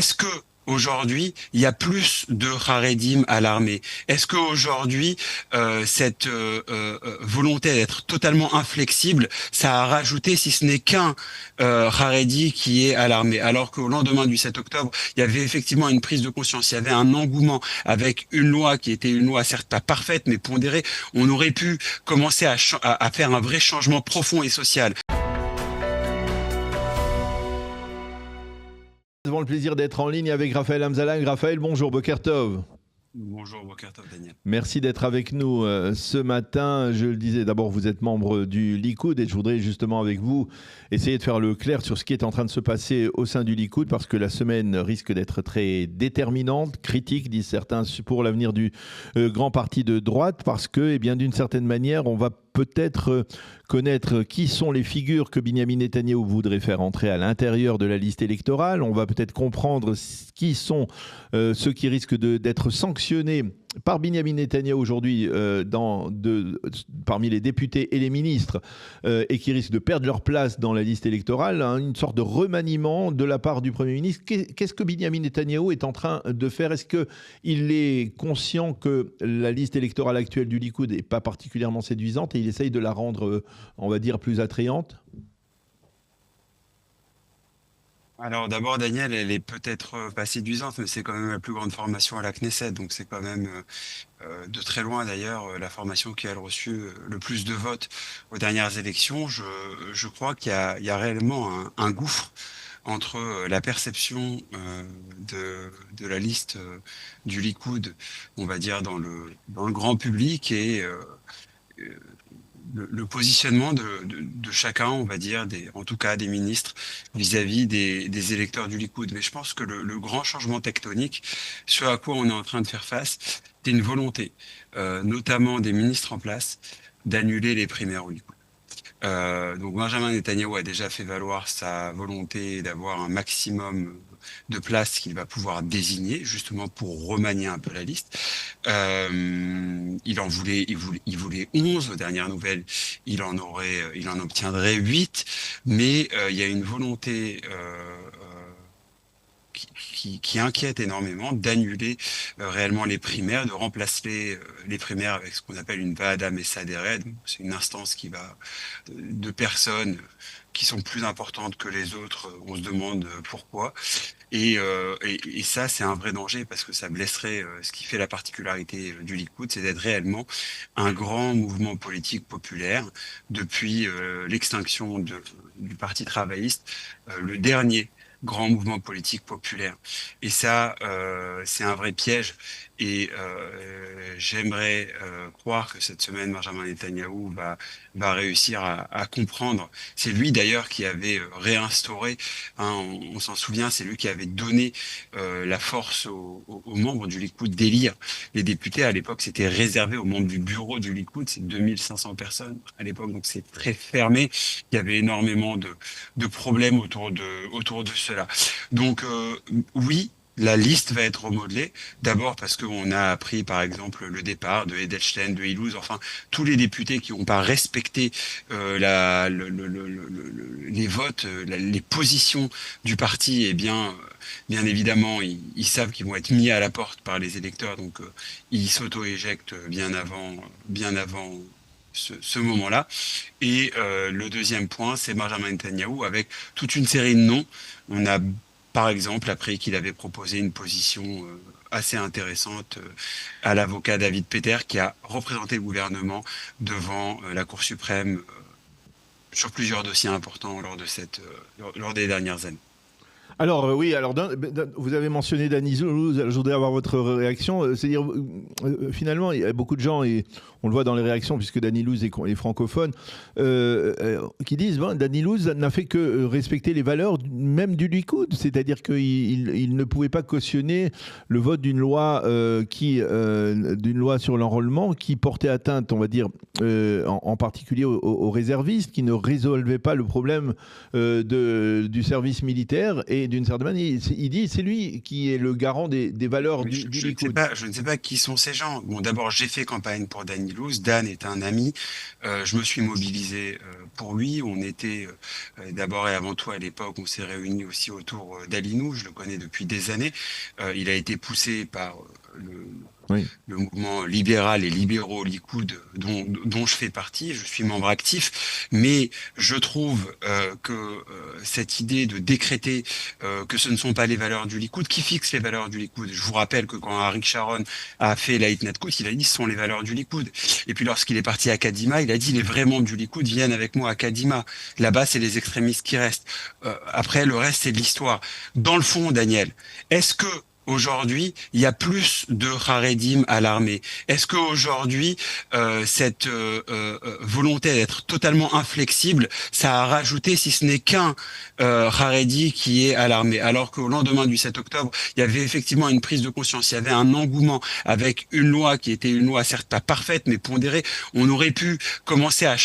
est-ce que aujourd'hui, il y a plus de Haredim à l'armée? Est-ce qu'aujourd'hui, cette volonté d'être totalement inflexible, ça a rajouté, si ce n'est qu'un Haredi qui est à l'armée? Alors qu'au lendemain du 7 octobre, il y avait effectivement une prise de conscience, il y avait un engouement avec une loi qui était une loi certes pas parfaite, mais pondérée. On aurait pu commencer à faire un vrai changement profond et social. Nous avons le plaisir d'être en ligne avec Raphaël Hamzalag. Raphaël, bonjour, Boker Tov. Bonjour, Boker Tov, Daniel. Merci d'être avec nous ce matin. Je le disais, d'abord, vous êtes membre du Likoud et je voudrais justement avec vous essayer de faire le clair sur ce qui est en train de se passer au sein du Likoud parce que la semaine risque d'être très déterminante, critique, disent certains, pour l'avenir du grand parti de droite parce que, eh bien, d'une certaine manière, on va peut-être connaître qui sont les figures que Binyamin Netanyahou voudrait faire entrer à l'intérieur de la liste électorale. On va peut-être comprendre qui sont ceux qui risquent d'être sanctionnés par Binyamin Netanyahou aujourd'hui parmi les députés et les ministres et qui risquent de perdre leur place dans la liste électorale, hein, une sorte de remaniement de la part du Premier ministre. Qu'est-ce que Binyamin Netanyahou est en train de faire? Est-ce qu'il est conscient que la liste électorale actuelle du Likoud n'est pas particulièrement séduisante et il essaye de la rendre, on va dire, plus attrayante? Alors d'abord, Daniel, elle est peut-être pas séduisante, mais c'est quand même la plus grande formation à la Knesset, donc c'est quand même de très loin d'ailleurs la formation qui a reçu le plus de votes aux dernières élections. Je crois il y a réellement un gouffre entre la perception de la liste du Likoud, on va dire dans le grand public et le positionnement de chacun, on va dire, en tout cas des ministres vis-à-vis des électeurs du Likoud. Mais je pense que le grand changement tectonique, ce à quoi on est en train de faire face, c'est une volonté, notamment des ministres en place, d'annuler les primaires au Likoud. Donc Benjamin Netanyahou a déjà fait valoir sa volonté d'avoir un maximum de places qu'il va pouvoir désigner, justement pour remanier un peu la liste. Il voulait 11 aux dernières nouvelles, il en obtiendrait 8, mais il y a une volonté qui inquiète énormément d'annuler réellement les primaires, de remplacer les primaires avec ce qu'on appelle une Va'ada Mesadered. C'est une instance de personnes qui sont plus importantes que les autres. On se demande pourquoi. Et ça, c'est un vrai danger parce que ça blesserait ce qui fait la particularité du Likoud, c'est d'être réellement un grand mouvement politique populaire depuis l'extinction du Parti travailliste, le dernier grand mouvement politique populaire. Et ça, c'est un vrai piège. Et j'aimerais croire que cette semaine, Benjamin Netanyahou va réussir à comprendre. C'est lui d'ailleurs qui avait réinstauré, hein, on s'en souvient, c'est lui qui avait donné la force aux membres du Likoud d'élire les députés. À l'époque, c'était réservé aux membres du bureau du Likoud, c'est 2500 personnes à l'époque, donc c'est très fermé. Il y avait énormément de problèmes autour de cela. Donc oui, la liste va être remodelée, d'abord parce qu'on a appris par exemple le départ de Edelstein, de Illouz, enfin tous les députés qui n'ont pas respecté les votes, les positions du parti, eh bien évidemment ils savent qu'ils vont être mis à la porte par les électeurs, donc ils s'auto-éjectent bien avant ce moment-là. Et le deuxième point, c'est Benjamin Netanyahou avec toute une série de noms. On a par exemple appris qu'il avait proposé une position assez intéressante à l'avocat David Peter qui a représenté le gouvernement devant la Cour suprême sur plusieurs dossiers importants lors des dernières années. Alors oui, vous avez mentionné Danny Zoulou, je voudrais avoir votre réaction. C'est-à-dire, finalement, il y a beaucoup de gens, et on le voit dans les réactions, puisque Danny Louz est francophone, qui disent Danny Louz n'a fait que respecter les valeurs même du Likoud, c'est-à-dire qu'il ne pouvait pas cautionner le vote d'une loi sur l'enrôlement qui portait atteinte, on va dire, en particulier aux réservistes, qui ne résolvait pas le problème du service militaire et mais d'une certaine manière, il dit c'est lui qui est le garant des valeurs du Likoud. Je ne sais pas qui sont ces gens. Bon, d'abord, j'ai fait campagne pour Dan Ilouz. Dan est un ami. Je me suis mobilisé pour lui. On était d'abord et avant tout à l'époque, on s'est réunis aussi autour d'Alinou. Je le connais depuis des années. Il a été poussé par Oui. le mouvement libéral et libéraux Likoud dont je fais partie, je suis membre actif, mais je trouve que cette idée de décréter que ce ne sont pas les valeurs du Likoud, qui fixe les valeurs du Likoud? Je vous rappelle que quand Arik Sharon a fait l'Aït Natkous, il a dit ce sont les valeurs du Likoud. Et puis lorsqu'il est parti à Kadima, il a dit les vrais membres du Likoud viennent avec moi à Kadima. Là-bas, c'est les extrémistes qui restent. Après, le reste, c'est de l'histoire. Dans le fond, Daniel, est-ce que aujourd'hui, il y a plus de Haredim à l'armée? Est-ce qu'aujourd'hui, cette volonté d'être totalement inflexible, ça a rajouté, si ce n'est qu'un Haredi qui est à l'armée? Alors qu'au lendemain du 7 octobre, il y avait effectivement une prise de conscience, il y avait un engouement avec une loi qui était une loi certes pas parfaite, mais pondérée. On aurait pu commencer à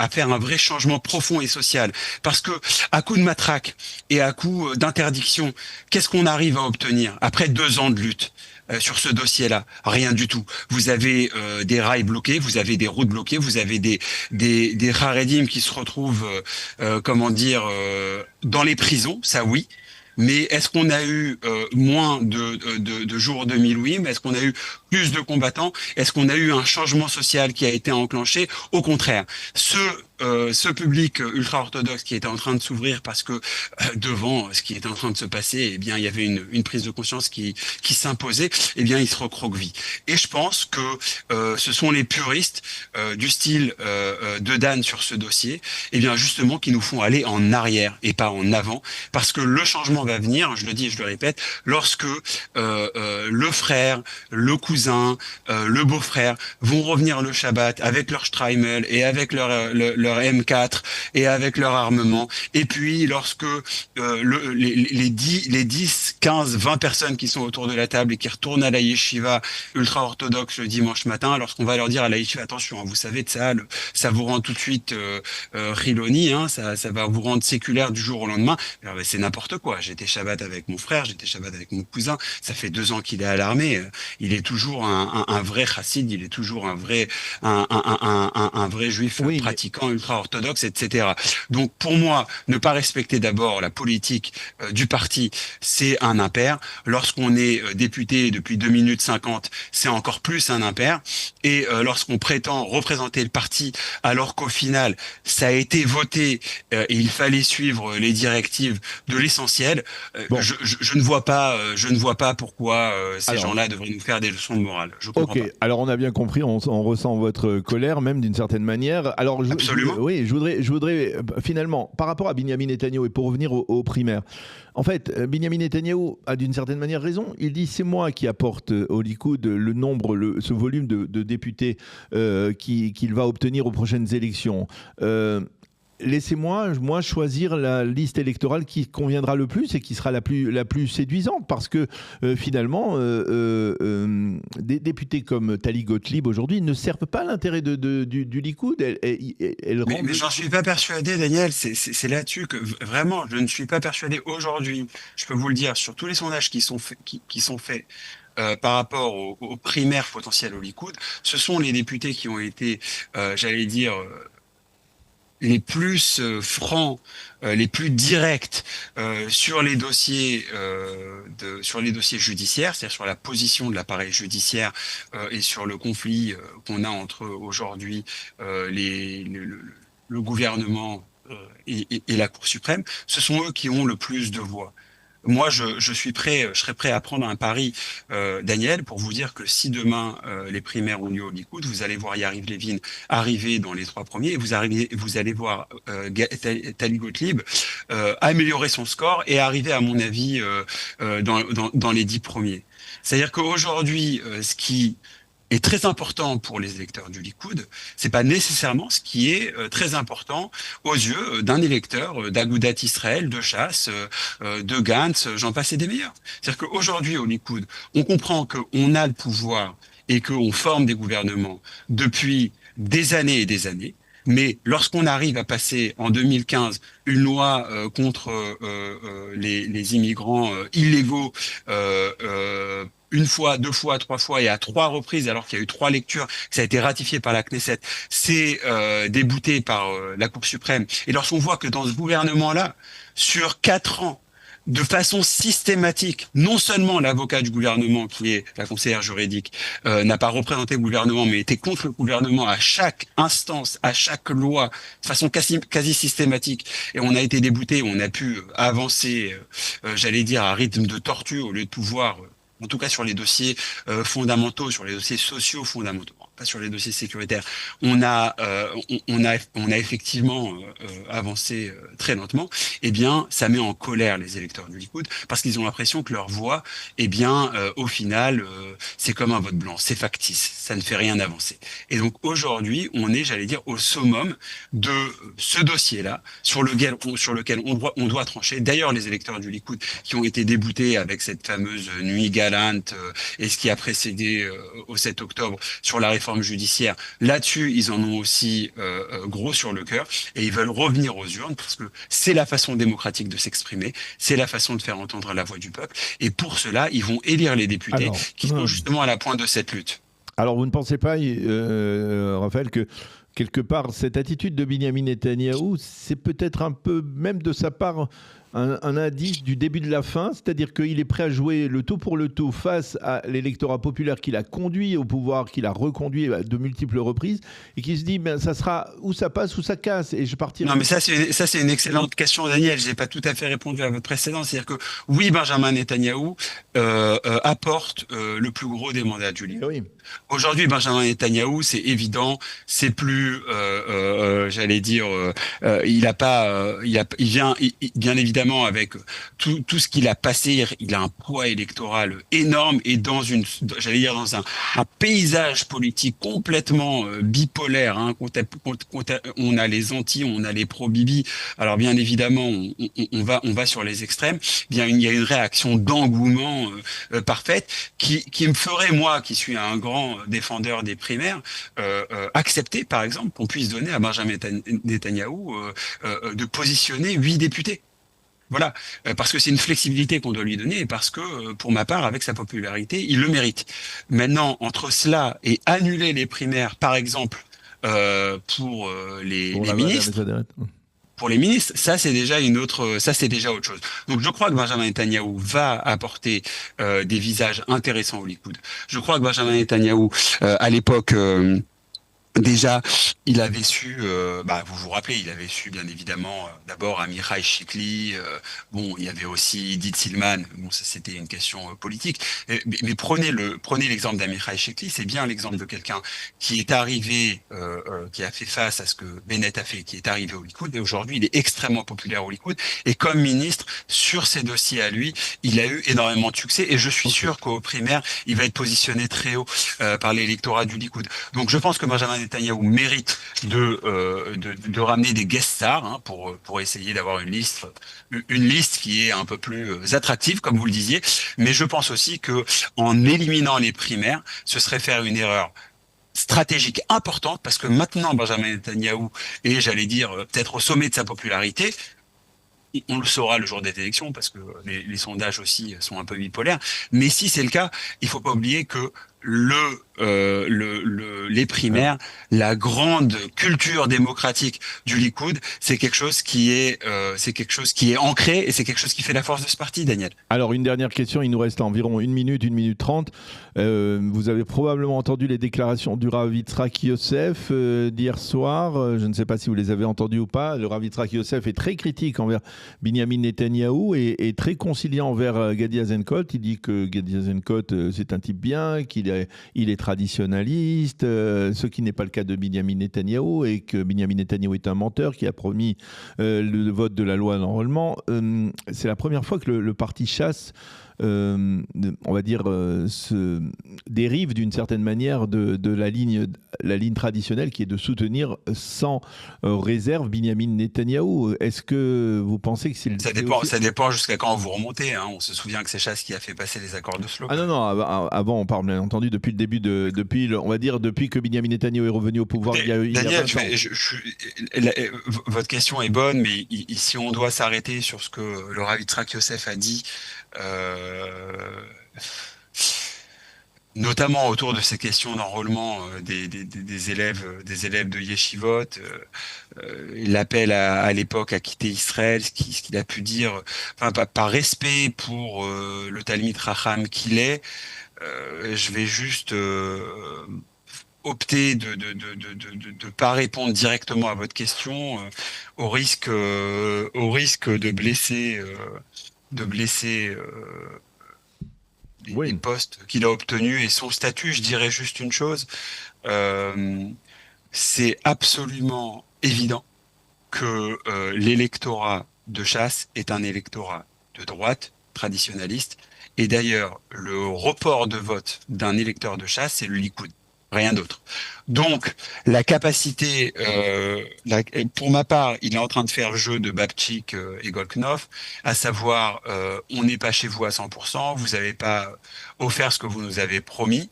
faire un vrai changement profond et social. Parce que à coup de matraque et à coup d'interdiction, qu'est-ce qu'on arrive à obtenir après 2 ans de lutte sur ce dossier-là? Rien du tout. Vous avez des rails bloqués, vous avez des routes bloquées, vous avez des Haredim qui se retrouvent, dans les prisons, ça oui. Mais est-ce qu'on a eu moins de jours de Milouim? Est-ce qu'on a eu plus de combattants? Est-ce qu'on a eu un changement social qui a été enclenché? Au contraire, ce public ultra-orthodoxe qui était en train de s'ouvrir parce que devant ce qui était en train de se passer, eh bien, il y avait une prise de conscience qui s'imposait, eh bien, il se recroqueville. Et je pense que ce sont les puristes du style de Dan sur ce dossier, eh bien, justement, qui nous font aller en arrière et pas en avant, parce que le changement va venir, je le dis et je le répète, lorsque le frère, le cousin, le beau-frère vont revenir le Shabbat avec leur Streimel et avec leur M4 et avec leur armement. Et puis, lorsque les 10, 15, 20 personnes qui sont autour de la table et qui retournent à la yeshiva ultra-orthodoxe le dimanche matin, lorsqu'on va leur dire à la yeshiva, attention, vous savez, ça vous rend tout de suite Riloni, hein, ça va vous rendre séculaire du jour au lendemain. Alors, c'est n'importe quoi. J'étais Shabbat avec mon frère, j'étais Shabbat avec mon cousin. Ça fait 2 ans qu'il est à l'armée. Il est toujours un vrai chassid, il est toujours un vrai juif pratiquant ultra-orthodoxe, etc. Donc pour moi, ne pas respecter d'abord la politique du parti, c'est un impair. Lorsqu'on est député depuis 2 minutes 50, c'est encore plus un impair. Et lorsqu'on prétend représenter le parti, alors qu'au final, ça a été voté et il fallait suivre les directives de l'essentiel, je ne vois pas pourquoi ces gens-là devraient nous faire des leçons de morale. Je comprends pas. Alors on a bien compris, on ressent votre colère même d'une certaine manière. Alors absolument. Je voudrais finalement, par rapport à Binyamin Netanyahou et pour revenir aux primaires, en fait, Binyamin Netanyahou a d'une certaine manière raison. Il dit c'est moi qui apporte au Likoud ce volume de députés qu'il va obtenir aux prochaines élections. Laissez-moi choisir la liste électorale qui conviendra le plus et qui sera la plus séduisante, parce que finalement des députés comme Tali Gottlieb aujourd'hui ne servent pas l'intérêt du Likoud. Mais j'en suis pas persuadé, Daniel. C'est là-dessus que vraiment je ne suis pas persuadé aujourd'hui. Je peux vous le dire sur tous les sondages qui sont faits. Par rapport aux primaires potentielles au Likoud, ce sont les députés qui ont été, j'allais dire, les plus francs, les plus directs sur les dossiers judiciaires, c'est-à-dire sur la position de l'appareil judiciaire et sur le conflit qu'on a entre aujourd'hui le gouvernement et la Cour suprême. Ce sont eux qui ont le plus de voix. Moi, je serais prêt à prendre un pari, Daniel, pour vous dire que si demain les primaires ont lieu au Likoud, vous allez voir Yariv Levin arriver dans les 3 premiers et vous allez voir Tali Gottlieb améliorer son score et arriver, à mon avis, dans les 10 premiers. C'est-à-dire qu'aujourd'hui, ce qui est très important pour les électeurs du Likoud, c'est pas nécessairement ce qui est très important aux yeux d'un électeur d'Agudat Israël, de Chasse, de Gantz, j'en passe et des meilleurs. C'est-à-dire qu'aujourd'hui au Likoud, on comprend qu'on a le pouvoir et qu'on forme des gouvernements depuis des années et des années. Mais lorsqu'on arrive à passer en 2015 une loi contre les immigrants illégaux, une fois, deux fois, trois fois et à trois reprises, alors qu'il y a eu trois lectures, que ça a été ratifié par la Knesset, c'est débouté par la Cour suprême. Et lorsqu'on voit que dans ce gouvernement-là, sur 4 ans, de façon systématique, non seulement l'avocat du gouvernement, qui est la conseillère juridique, n'a pas représenté le gouvernement, mais était contre le gouvernement à chaque instance, à chaque loi, de façon quasi systématique, et on a été débouté, on a pu avancer, j'allais dire, à rythme de tortue, au lieu de pouvoir, en tout cas sur les dossiers fondamentaux, sur les dossiers sociaux fondamentaux, pas sur les dossiers sécuritaires, on a effectivement avancé très lentement. Eh bien, ça met en colère les électeurs du Likoud parce qu'ils ont l'impression que leur voix, eh bien, au final, c'est comme un vote blanc, c'est factice, ça ne fait rien avancer. Et donc aujourd'hui, on est, j'allais dire, au summum de ce dossier-là sur lequel on doit trancher. D'ailleurs, les électeurs du Likoud qui ont été déboutés avec cette fameuse nuit galante et ce qui a précédé au 7 octobre sur la réforme judiciaire. Là-dessus, ils en ont aussi gros sur le cœur et ils veulent revenir aux urnes parce que c'est la façon démocratique de s'exprimer, c'est la façon de faire entendre la voix du peuple. Et pour cela, ils vont élire les députés qui sont justement à la pointe de cette lutte. Alors, vous ne pensez pas, Raphaël, que quelque part, cette attitude de Binyamin Netanyahou, c'est peut-être un peu, même de sa part, un indice du début de la fin, c'est-à-dire qu'il est prêt à jouer le tout pour le tout face à l'électorat populaire qu'il a conduit au pouvoir, qu'il a reconduit à de multiples reprises, et qui se dit, ben, ça sera ou ça passe ou ça casse, et je partirai. Non, mais ça, c'est une excellente question, Daniel. J'ai pas tout à fait répondu à votre précédent. C'est-à-dire que oui, Benjamin Netanyahou apporte le plus gros des mandats du livre. Oui. Aujourd'hui, Benjamin Netanyahou, c'est évident, c'est plus, j'allais dire, il vient bien évidemment avec tout ce qu'il a passé, il a un poids électoral énorme et j'allais dire dans un paysage politique complètement bipolaire. Hein, on a les anti, on a les pro-Bibi. Alors bien évidemment, on va sur les extrêmes. Bien, il y a une réaction d'engouement parfaite qui me ferait, moi, qui suis un grand défendeur des primaires, accepter, par exemple, qu'on puisse donner à Benjamin Netanyahou de positionner 8 députés. Voilà, parce que c'est une flexibilité qu'on doit lui donner et parce que, pour ma part, avec sa popularité, il le mérite. Maintenant, entre cela et annuler les primaires, par exemple, pour les ministres, pour les ministres, ça c'est déjà autre chose. Donc je crois que Benjamin Netanyahou va apporter des visages intéressants au Likoud. Je crois que Benjamin Netanyahou, à l'époque, déjà, il avait su, vous vous rappelez, il avait su bien évidemment d'abord Amichai Shikli, bon, il y avait aussi Idit Silman, bon, ça c'était une question politique, mais prenez l'exemple d'Amichai Shikli, c'est bien l'exemple de quelqu'un qui est arrivé, qui a fait face à ce que Bennett a fait, qui est arrivé au Likoud, et aujourd'hui il est extrêmement populaire au Likoud, et comme ministre, sur ces dossiers à lui, il a eu énormément de succès, et je suis sûr qu'au primaire, il va être positionné très haut par l'électorat du Likoud. Donc je pense que Benjamin Netanyahou mérite de ramener des guest stars hein, pour essayer d'avoir une liste qui est un peu plus attractive, comme vous le disiez. Mais je pense aussi que en éliminant les primaires, ce serait faire une erreur stratégique importante parce que maintenant Benjamin Netanyahou est, j'allais dire, peut-être au sommet de sa popularité. On le saura le jour des élections parce que les sondages aussi sont un peu bipolaires. Mais si c'est le cas, il faut pas oublier que les primaires, la grande culture démocratique du Likoud, c'est quelque chose qui est ancré et c'est quelque chose qui fait la force de ce parti, Daniel. Alors une dernière question, il nous reste environ 1 minute 30. Vous avez probablement entendu les déclarations du Rav Yitzhak Yosef d'hier soir. Je ne sais pas si vous les avez entendues ou pas. Le Rav Yitzhak Yosef est très critique envers Binyamin Netanyahou et très conciliant envers Gadi Eisenkot. Il dit que Gadi Eisenkot c'est un type bien, qu'il il est traditionnaliste, ce qui n'est pas le cas de Binyamin Netanyahou, et que Binyamin Netanyahou est un menteur qui a promis le vote de la loi d'enrôlement. C'est la première fois que le parti chasse on va dire, se dérive d'une certaine manière de la ligne traditionnelle qui est de soutenir sans réserve Binyamin Netanyahou. Est-ce que vous pensez que c'est Ça dépend jusqu'à quand vous remontez, hein. On se souvient que c'est Chasse qui a fait passer les accords d'Oslo. Ah non, non, avant, on parle bien entendu depuis le début on va dire depuis que Binyamin Netanyahou est revenu au pouvoir il y a Daniel, 20 ans. votre question est bonne, mais si on doit s'arrêter sur ce que le Rav Yitzhak Yosef a dit, notamment autour de ces questions d'enrôlement des élèves de Yeshivot, l'appel à l'époque à quitter Israël, ce qu'il a pu dire, enfin, par respect pour le Talmid Racham qu'il est, je vais juste opter de pas répondre directement à votre question, au risque de blesser les Oui, postes qu'il a obtenus et son statut. Je dirais juste une chose, c'est absolument évident que l'électorat de Chasse est un électorat de droite, traditionnaliste, et d'ailleurs, le report de vote d'un électeur de Chasse, c'est le Likoud, rien d'autre. Donc, la capacité, pour ma part, il est en train de faire le jeu de Babchik et Golknov, à savoir, on n'est pas chez vous à 100%, vous n'avez pas offert ce que vous nous avez promis.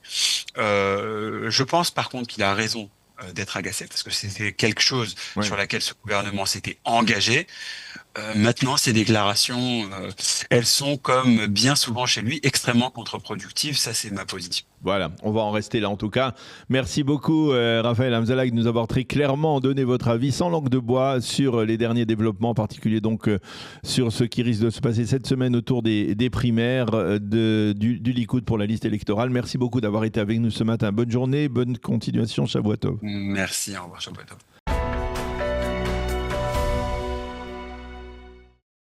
Je pense par contre qu'il a raison d'être agacé, parce que c'était quelque chose ouais. sur laquelle ce gouvernement s'était engagé. Maintenant, ces déclarations, elles sont, comme bien souvent chez lui, extrêmement contre-productives. Ça, c'est ma position. Voilà, on va en rester là en tout cas. Merci beaucoup Raphaël Hamzalag de nous avoir très clairement donné votre avis sans langue de bois sur les derniers développements, en particulier donc sur ce qui risque de se passer cette semaine autour des primaires du Likoud pour la liste électorale. Merci beaucoup d'avoir été avec nous ce matin. Bonne journée, bonne continuation, Shavuot Tov. Merci, au revoir, Shavuot Tov.